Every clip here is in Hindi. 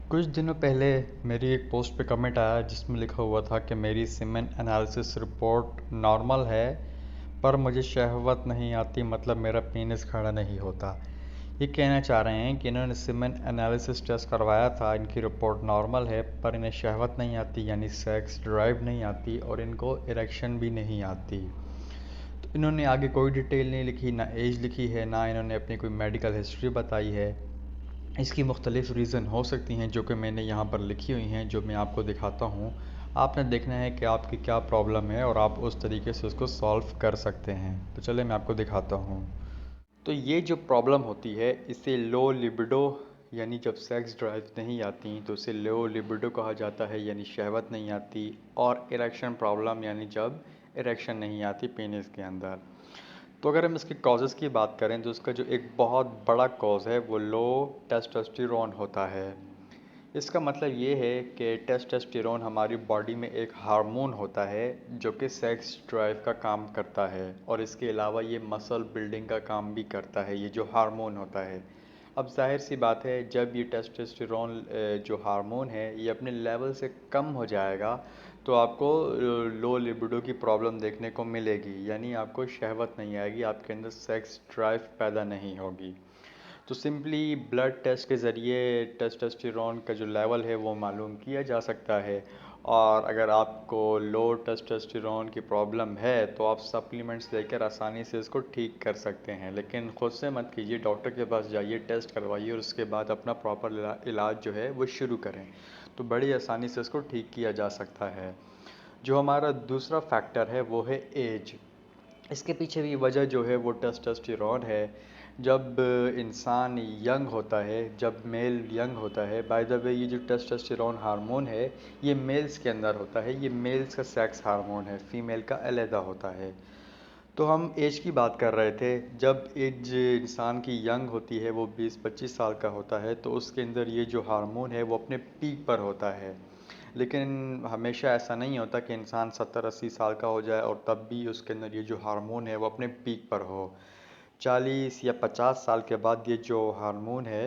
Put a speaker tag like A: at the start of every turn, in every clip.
A: कुछ दिनों पहले मेरी एक पोस्ट पे कमेंट आया जिसमें लिखा हुआ था कि मेरी सीमेन एनालिसिस रिपोर्ट नॉर्मल है, पर मुझे शहवत नहीं आती, मतलब मेरा पेनिस खड़ा नहीं होता। ये कहना चाह रहे हैं कि इन्होंने सीमेन एनालिसिस टेस्ट करवाया था, इनकी रिपोर्ट नॉर्मल है, पर इन्हें शहवत नहीं आती यानी सेक्स ड्राइव नहीं आती और इनको इरेक्शन भी नहीं आती। तो इन्होंने आगे कोई डिटेल नहीं लिखी, ना एज लिखी है, ना इन्होंने अपनी कोई मेडिकल हिस्ट्री बताई है। इसकी मुख्तलिफ़ रीज़न हो सकती हैं जो कि मैंने यहाँ पर लिखी हुई हैं, जो मैं आपको दिखाता हूँ। आपने देखना है कि आपकी क्या प्रॉब्लम है और आप उस तरीके से उसको सॉल्व कर सकते हैं। तो चलिए मैं आपको दिखाता हूँ। तो ये जो प्रॉब्लम होती है इसे लो लिबिडो यानी जब सेक्स ड्राइव नहीं आती तो इसे लो लिबिडो कहा जाता है, यानी शहवत नहीं आती। और इरेक्शन प्रॉब्लम यानी जब इरेक्शन नहीं आती पेनिस के अंदर। तो अगर हम इसके कॉजेज़ की बात करें तो इसका जो एक बहुत बड़ा कॉज है वो लो टेस्टोस्टेरोन होता है। इसका मतलब ये है कि टेस्टोस्टेरोन हमारी बॉडी में एक हार्मोन होता है जो कि सेक्स ड्राइव का काम करता है, और इसके अलावा ये मसल बिल्डिंग का काम भी करता है, ये जो हार्मोन होता है। अब जाहिर सी बात है, जब ये टेस्टोस्टेरोन जो हार्मोन है ये अपने लेवल से कम हो जाएगा तो आपको लो लिबिडो की प्रॉब्लम देखने को मिलेगी, यानी आपको शहवत नहीं आएगी, आपके अंदर सेक्स ड्राइव पैदा नहीं होगी। तो सिंपली ब्लड टेस्ट के ज़रिए टेस्टोस्टेरोन का जो लेवल है वो मालूम किया जा सकता है। और अगर आपको लो टेस्टोस्टेरोन की प्रॉब्लम है तो आप सप्लीमेंट्स लेकर आसानी से इसको ठीक कर सकते हैं, लेकिन खुद से मत कीजिए, डॉक्टर के पास जाइए, टेस्ट करवाइए और उसके बाद अपना प्रॉपर इलाज जो है वो शुरू करें। तो बड़ी आसानी से इसको ठीक किया जा सकता है। जो हमारा दूसरा फैक्टर है वो है एज। इसके पीछे भी वजह जो है वो टेस्टोस्टेरोन है। जब इंसान यंग होता है, जब मेल यंग होता है, बाय द वे ये जो टेस्टोस्टेरोन हार्मोन है ये मेल्स के अंदर होता है, ये मेल्स का सेक्स हार्मोन है, फीमेल का अलहदा होता है। तो हम एज की बात कर रहे थे। जब एज इंसान की यंग होती है, वो 20-25 साल का होता है, तो उसके अंदर ये जो हार्मोन है वो अपने पीक पर होता है। लेकिन हमेशा ऐसा नहीं होता कि इंसान 70-80 साल का हो जाए और तब भी उसके अंदर ये जो हार्मोन है वो अपने पीक पर हो। 40 या 50 साल के बाद ये जो हार्मोन है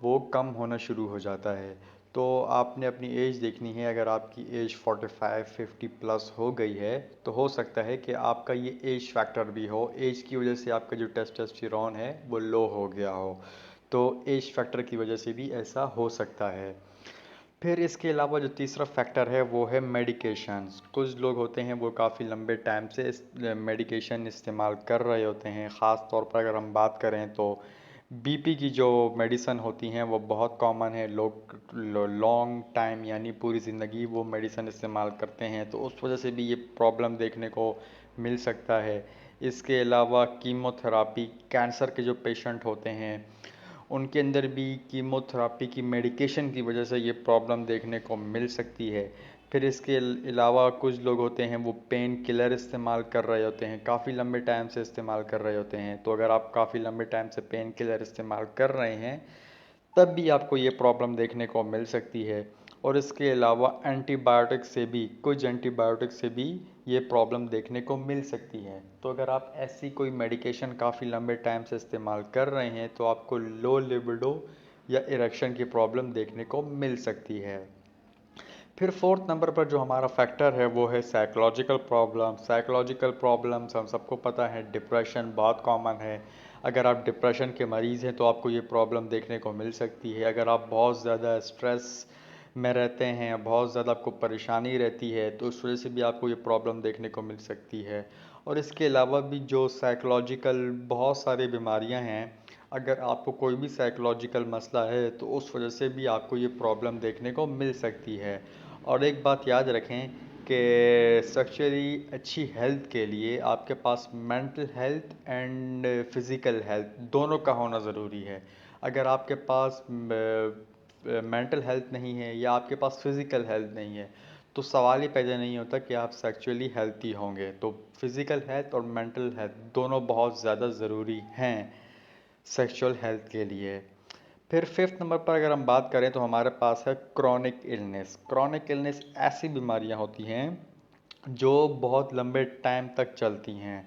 A: वो कम होना शुरू हो जाता है। तो आपने अपनी एज देखनी है, अगर आपकी एज 45-50 प्लस हो गई है तो हो सकता है कि आपका ये एज फैक्टर भी हो, एज की वजह से आपका जो टेस्टोस्टेरोन है वो लो हो गया हो। तो एज फैक्टर की वजह से भी ऐसा हो सकता है। फिर इसके अलावा जो तीसरा फैक्टर है वो है मेडिकेशंस। कुछ लोग होते हैं वो काफ़ी लंबे टाइम से इस मेडिकेशन इस्तेमाल कर रहे होते हैं। ख़ास तौर पर अगर हम बात करें तो बीपी की जो मेडिसन होती हैं वो बहुत कॉमन है, लोग लॉन्ग टाइम यानी पूरी ज़िंदगी वो मेडिसन इस्तेमाल करते हैं, तो उस वजह से भी ये प्रॉब्लम देखने को मिल सकता है। इसके अलावा कीमोथेरापी, कैंसर के जो पेशेंट होते हैं उनके अंदर भी कीमोथेरापी की मेडिकेशन की वजह से ये प्रॉब्लम देखने को मिल सकती है। फिर इसके अलावा कुछ लोग होते हैं वो पेन किलर इस्तेमाल कर रहे होते हैं, काफ़ी लंबे टाइम से इस्तेमाल कर रहे होते हैं। तो अगर आप काफ़ी लंबे टाइम से पेन किलर इस्तेमाल कर रहे हैं तब भी आपको ये प्रॉब्लम देखने को मिल सकती है। और इसके अलावा एंटीबायोटिक से भी, कुछ एंटीबायोटिक से भी ये प्रॉब्लम देखने को मिल सकती है। तो अगर आप ऐसी कोई मेडिकेशन काफ़ी लंबे टाइम से इस्तेमाल कर रहे हैं तो आपको लो लिबिडो या इरेक्शन की प्रॉब्लम देखने को मिल सकती है। फिर फोर्थ नंबर पर जो हमारा फैक्टर है वो है साइकोलॉजिकल प्रॉब्लम। साइकोलॉजिकल प्रॉब्लम्स हम सबको पता है, डिप्रेशन बहुत कॉमन है। अगर आप डिप्रेशन के मरीज़ हैं तो आपको ये प्रॉब्लम देखने को मिल सकती है। अगर आप बहुत ज़्यादा स्ट्रेस में रहते हैं, बहुत ज़्यादा आपको परेशानी रहती है, तो उस वजह से भी आपको ये प्रॉब्लम देखने को मिल सकती है। और इसके अलावा भी जो साइकोलॉजिकल बहुत सारी बीमारियां हैं, अगर आपको कोई भी साइकोलॉजिकल मसला है तो उस वजह से भी आपको ये प्रॉब्लम देखने को मिल सकती है। और एक बात याद रखें कि सेक्सुअली अच्छी हेल्थ के लिए आपके पास mental health and physical health दोनों का होना ज़रूरी है। अगर आपके पास मेंटल हेल्थ नहीं है या आपके पास फिज़िकल हेल्थ नहीं है तो सवाल ही पैदा नहीं होता कि आप सेक्सुअली हेल्थी होंगे। तो फिज़िकल हेल्थ और मेंटल हेल्थ दोनों बहुत ज़्यादा ज़रूरी हैं सेक्सुअल हेल्थ के लिए। फिर फिफ्थ नंबर पर अगर हम बात करें तो हमारे पास है क्रॉनिक इलनेस। क्रॉनिक इलनेस ऐसी बीमारियां होती हैं जो बहुत लंबे टाइम तक चलती हैं।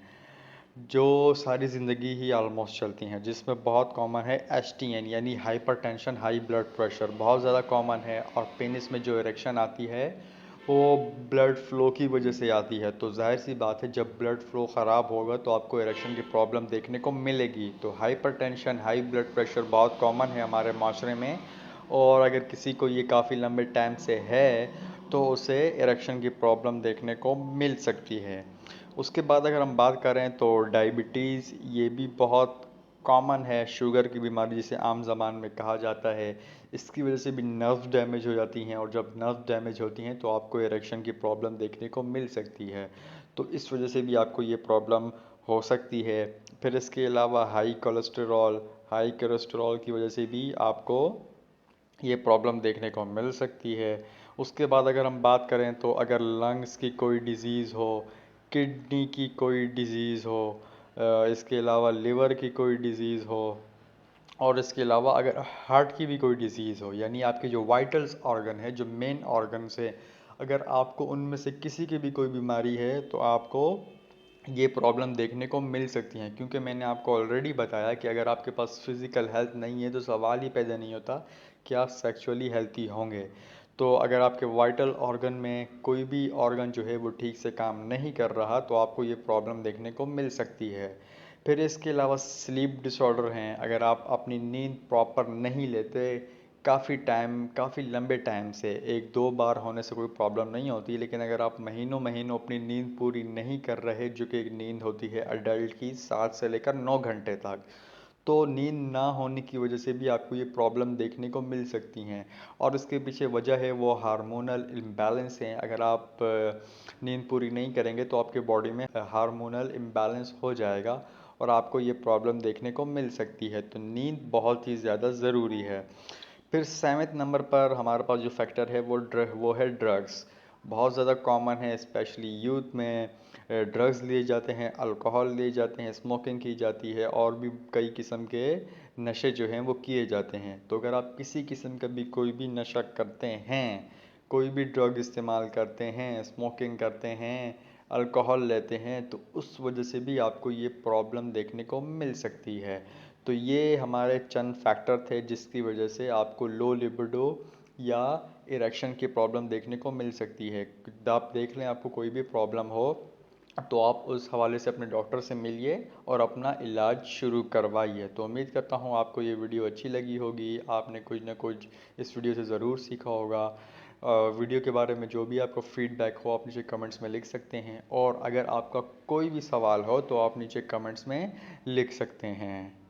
A: जो सारी ज़िंदगी ही ऑलमोस्ट चलती हैं, जिसमें बहुत कॉमन है एसटीएन यानी हाइपरटेंशन, हाई ब्लड प्रेशर बहुत ज़्यादा कॉमन है। और पेनिस में जो इरेक्शन आती है वो ब्लड फ्लो की वजह से आती है। तो जाहिर सी बात है, जब ब्लड फ्लो ख़राब होगा तो आपको इरेक्शन की प्रॉब्लम देखने को मिलेगी। तो हाइपरटेंशन, हाई ब्लड प्रेशर बहुत कॉमन है हमारे माशरे में। और अगर किसी को ये काफ़ी लंबे टाइम से है तो उसे इरेक्शन की प्रॉब्लम देखने को मिल सकती है। उसके बाद अगर हम बात करें तो डायबिटीज़, ये भी बहुत कॉमन है, शुगर की बीमारी जिसे आम ज़बान में कहा जाता है। इसकी वजह से भी नर्व डैमेज हो जाती हैं, और जब नर्व डैमेज होती हैं तो आपको इरेक्शन की प्रॉब्लम देखने को मिल सकती है। तो इस वजह से भी आपको ये प्रॉब्लम हो सकती है। फिर इसके अलावा हाई कोलेस्ट्रॉल की वजह से भी आपको ये प्रॉब्लम देखने को मिल सकती है। उसके बाद अगर हम बात करें तो अगर लंग्स की कोई डिज़ीज़ हो, किडनी की कोई डिज़ीज़ हो, इसके अलावा लिवर की कोई डिज़ीज़ हो, और इसके अलावा अगर हार्ट की भी कोई डिज़ीज़ हो, यानी आपके जो वाइटल्स ऑर्गन है, जो मेन ऑर्गन्स है, अगर आपको उनमें से किसी की भी कोई बीमारी है तो आपको ये प्रॉब्लम देखने को मिल सकती हैं। क्योंकि मैंने आपको ऑलरेडी बताया कि अगर आपके पास फिज़िकल हेल्थ नहीं है तो सवाल ही पैदा नहीं होता कि आप सेक्सुअली हेल्थी होंगे। तो अगर आपके वाइटल ऑर्गन में कोई भी ऑर्गन जो है वो ठीक से काम नहीं कर रहा तो आपको ये प्रॉब्लम देखने को मिल सकती है। फिर इसके अलावा स्लीप डिसऑर्डर हैं, अगर आप अपनी नींद प्रॉपर नहीं लेते काफ़ी लंबे टाइम से, एक दो बार होने से कोई प्रॉब्लम नहीं होती, लेकिन अगर आप महीनों महीनों अपनी नींद पूरी नहीं कर रहे, जो कि एक नींद होती है अडल्ट की 7 से लेकर 9 घंटे तक, तो नींद ना होने की वजह से भी आपको ये प्रॉब्लम देखने को मिल सकती हैं। और इसके पीछे वजह है वो हार्मोनल इम्बैलेंस हैं। अगर आप नींद पूरी नहीं करेंगे तो आपके बॉडी में हार्मोनल इम्बैलेंस हो जाएगा और आपको ये प्रॉब्लम देखने को मिल सकती है। तो नींद बहुत ही ज़्यादा ज़रूरी है। फिर 7वें नंबर पर हमारे पास जो फैक्टर है वो है ड्रग्स। बहुत ज़्यादा कॉमन है, स्पेशली यूथ में ड्रग्स लिए जाते हैं, अल्कोहल लिए जाते हैं, स्मोकिंग की जाती है, और भी कई किस्म के नशे जो हैं वो किए जाते हैं। तो अगर आप किसी किस्म का भी कोई भी नशा करते हैं, कोई भी ड्रग इस्तेमाल करते हैं, स्मोकिंग करते हैं, अल्कोहल लेते हैं, तो उस वजह से भी आपको ये प्रॉब्लम देखने को मिल सकती है। तो ये हमारे चंद फैक्टर थे जिसकी वजह से आपको लो लिबिडो या इरेक्शन की प्रॉब्लम देखने को मिल सकती है। आप देख लें, आपको कोई भी प्रॉब्लम हो तो आप उस हवाले से अपने डॉक्टर से मिलिए और अपना इलाज शुरू करवाइए। तो उम्मीद करता हूँ आपको ये वीडियो अच्छी लगी होगी, आपने कुछ ना कुछ इस वीडियो से ज़रूर सीखा होगा। वीडियो के बारे में जो भी आपको फीडबैक हो आप नीचे कमेंट्स में लिख सकते हैं, और अगर आपका कोई भी सवाल हो तो आप नीचे कमेंट्स में लिख सकते हैं।